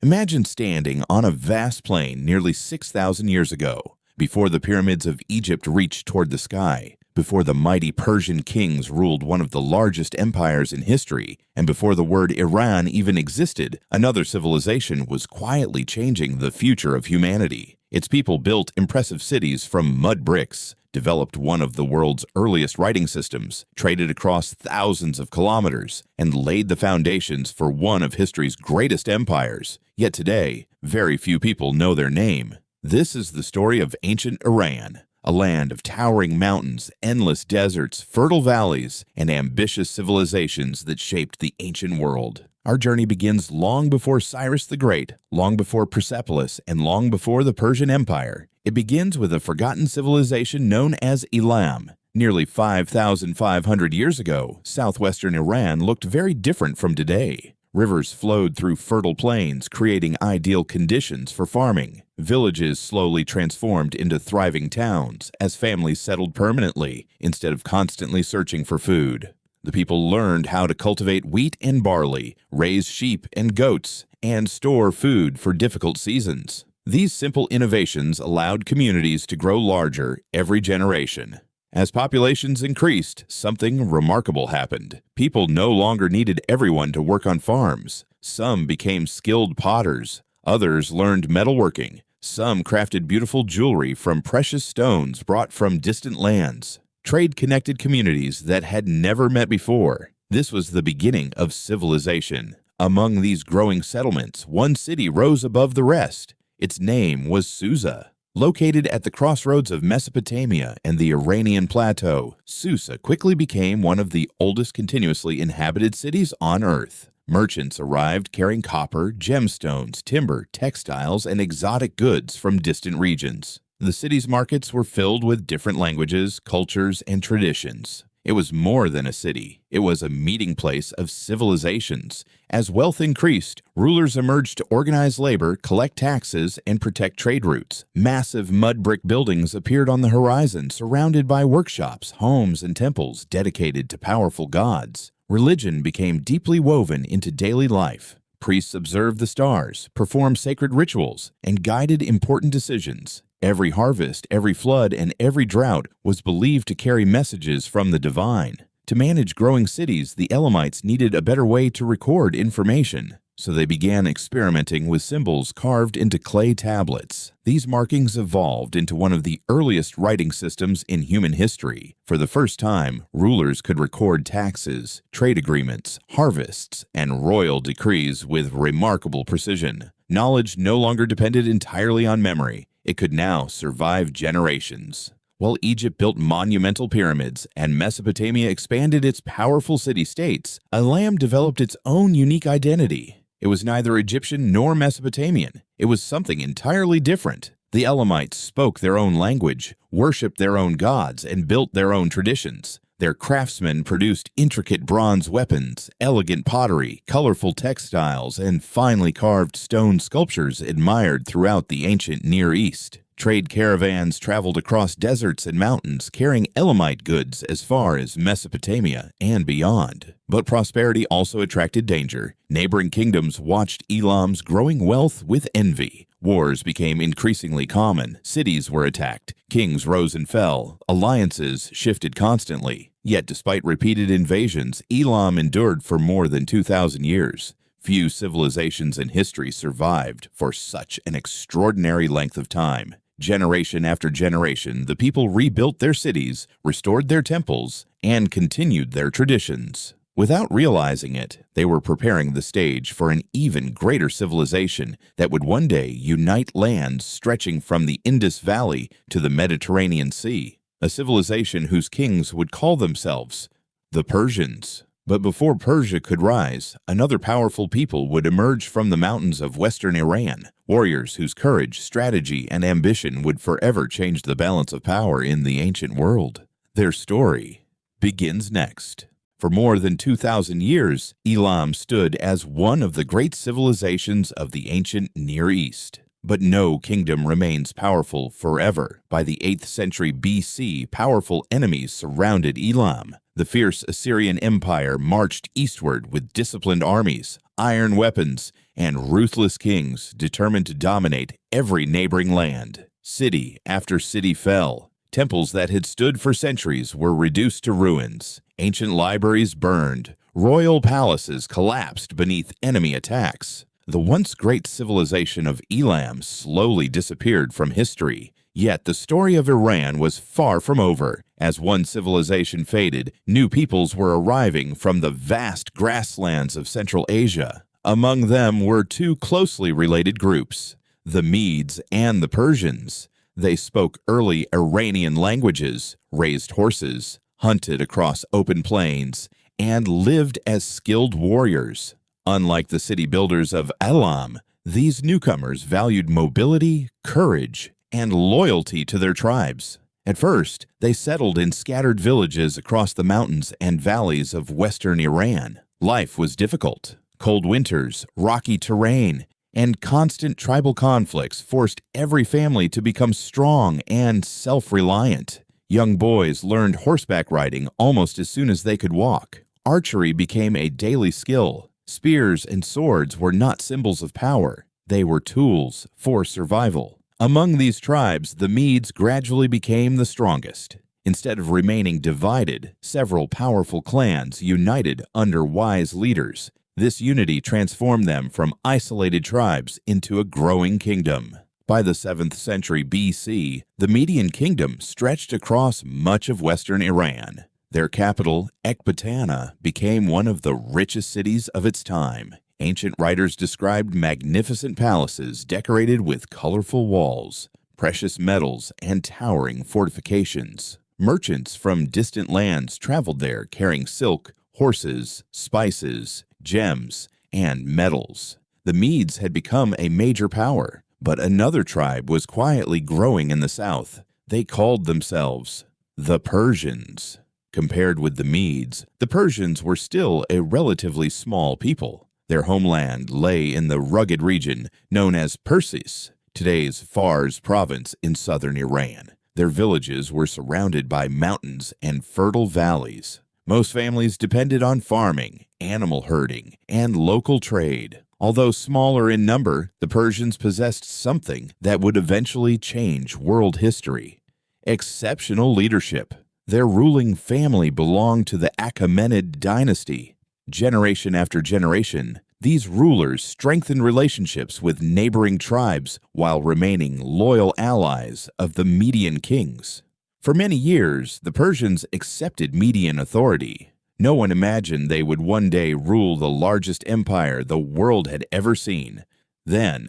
Imagine standing on a vast plain nearly 6,000 years ago, before the pyramids of Egypt reached toward the sky, before the mighty Persian kings ruled one of the largest empires in history, and before the word Iran even existed. Another civilization was quietly changing the future of humanity. Its people built impressive cities from mud bricks, developed one of the world's earliest writing systems, traded across thousands of kilometers, and laid the foundations for one of history's greatest empires. Yet today, very few people know their name. This is the story of ancient Iran, a land of towering mountains, endless deserts, fertile valleys, and ambitious civilizations that shaped the ancient world. Our journey begins long before Cyrus the Great, long before Persepolis, and long before the Persian Empire. It begins with a forgotten civilization known as Elam. Nearly 5,500 years ago, southwestern Iran looked very different from today. Rivers flowed through fertile plains, creating ideal conditions for farming. Villages slowly transformed into thriving towns as families settled permanently instead of constantly searching for food. The people learned how to cultivate wheat and barley, raise sheep and goats, and store food for difficult seasons. These simple innovations allowed communities to grow larger every generation. As populations increased, something remarkable happened. People no longer needed everyone to work on farms. Some became skilled potters. Others learned metalworking. Some crafted beautiful jewelry from precious stones brought from distant lands. Trade connected communities that had never met before. This was the beginning of civilization. Among these growing settlements, one city rose above the rest. Its name was Susa. Located at the crossroads of Mesopotamia and the Iranian plateau, Susa quickly became one of the oldest continuously inhabited cities on Earth. Merchants arrived carrying copper, gemstones, timber, textiles, and exotic goods from distant regions. The city's markets were filled with different languages, cultures, and traditions. It was more than a city. It was a meeting place of civilizations. As wealth increased, rulers emerged to organize labor, collect taxes, and protect trade routes. Massive mud brick buildings appeared on the horizon, surrounded by workshops, homes, and temples dedicated to powerful gods. Religion became deeply woven into daily life. Priests observed the stars, performed sacred rituals, and guided important decisions. Every harvest, every flood, and every drought was believed to carry messages from the divine. To manage growing cities, the Elamites needed a better way to record information, so they began experimenting with symbols carved into clay tablets. These markings evolved into one of the earliest writing systems in human history. For the first time, rulers could record taxes, trade agreements, harvests, and royal decrees with remarkable precision. Knowledge no longer depended entirely on memory. It could now survive generations. While Egypt built monumental pyramids and Mesopotamia expanded its powerful city-states, Elam developed its own unique identity. It was neither Egyptian nor Mesopotamian. It was something entirely different. The Elamites spoke their own language, worshipped their own gods, and built their own traditions. Their craftsmen produced intricate bronze weapons, elegant pottery, colorful textiles, and finely carved stone sculptures admired throughout the ancient Near East. Trade caravans traveled across deserts and mountains, carrying Elamite goods as far as Mesopotamia and beyond. But prosperity also attracted danger. Neighboring kingdoms watched Elam's growing wealth with envy. Wars became increasingly common. Cities were attacked. Kings rose and fell. Alliances shifted constantly. Yet despite repeated invasions, Elam endured for more than 2,000 years. Few civilizations in history survived for such an extraordinary length of time. Generation after generation, the people rebuilt their cities, restored their temples, and continued their traditions. Without realizing it, they were preparing the stage for an even greater civilization that would one day unite lands stretching from the Indus Valley to the Mediterranean Sea. A civilization whose kings would call themselves the Persians. But before Persia could rise, another powerful people would emerge from the mountains of western Iran, warriors whose courage, strategy, and ambition would forever change the balance of power in the ancient world. Their story begins next. For more than 2,000 years, Elam stood as one of the great civilizations of the ancient Near East. But no kingdom remains powerful forever. By the 8th century BC, powerful enemies surrounded Elam. The fierce Assyrian Empire marched eastward with disciplined armies, iron weapons, and ruthless kings determined to dominate every neighboring land. City after city fell. Temples that had stood for centuries were reduced to ruins. Ancient libraries burned. Royal palaces collapsed beneath enemy attacks. The once great civilization of Elam slowly disappeared from history. Yet the story of Iran was far from over. As one civilization faded, new peoples were arriving from the vast grasslands of Central Asia. Among them were two closely related groups, the Medes and the Persians. They spoke early Iranian languages, raised horses, hunted across open plains, and lived as skilled warriors. Unlike the city builders of Elam, these newcomers valued mobility, courage, and loyalty to their tribes. At first, they settled in scattered villages across the mountains and valleys of western Iran. Life was difficult. Cold winters, rocky terrain, and constant tribal conflicts forced every family to become strong and self-reliant. Young boys learned horseback riding almost as soon as they could walk. Archery became a daily skill. Spears and swords were not symbols of power. They were tools for survival. Among these tribes, the Medes gradually became the strongest. Instead of remaining divided, several powerful clans united under wise leaders. This unity transformed them from isolated tribes into a growing kingdom. By the 7th century BC, the Median kingdom stretched across much of western Iran. Their capital, Ecbatana, became one of the richest cities of its time. Ancient writers described magnificent palaces decorated with colorful walls, precious metals, and towering fortifications. Merchants from distant lands traveled there carrying silk, horses, spices, gems, and metals. The Medes had become a major power, but another tribe was quietly growing in the south. They called themselves the Persians. Compared with the Medes, the Persians were still a relatively small people. Their homeland lay in the rugged region known as Persis, today's Fars province in southern Iran. Their villages were surrounded by mountains and fertile valleys. Most families depended on farming, animal herding, and local trade. Although smaller in number, the Persians possessed something that would eventually change world history: exceptional leadership. Their ruling family belonged to the Achaemenid dynasty. Generation after generation, these rulers strengthened relationships with neighboring tribes while remaining loyal allies of the Median kings. For many years, the Persians accepted Median authority. No one imagined they would one day rule the largest empire the world had ever seen. Then,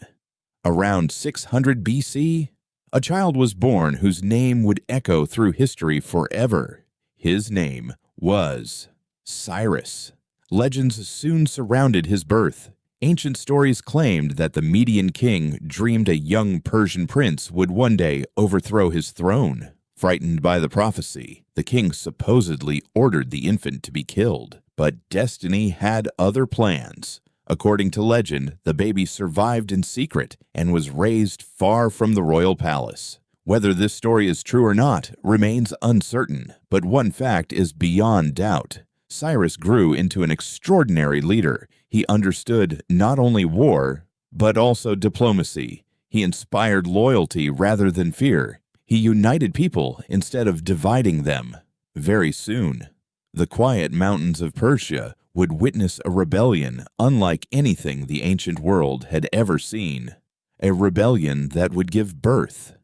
around 600 BC, a child was born whose name would echo through history forever. His name was Cyrus. Legends soon surrounded his birth. Ancient stories claimed that the Median king dreamed a young Persian prince would one day overthrow his throne. Frightened by the prophecy, the king supposedly ordered the infant to be killed. But destiny had other plans. According to legend, the baby survived in secret and was raised far from the royal palace. Whether this story is true or not remains uncertain, but one fact is beyond doubt. Cyrus grew into an extraordinary leader. He understood not only war, but also diplomacy. He inspired loyalty rather than fear. He united people instead of dividing them. Very soon, the quiet mountains of Persia would witness a rebellion unlike anything the ancient world had ever seen. A rebellion that would give birth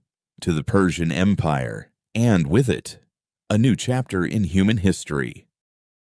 to the Persian Empire, and with it, a new chapter in human history.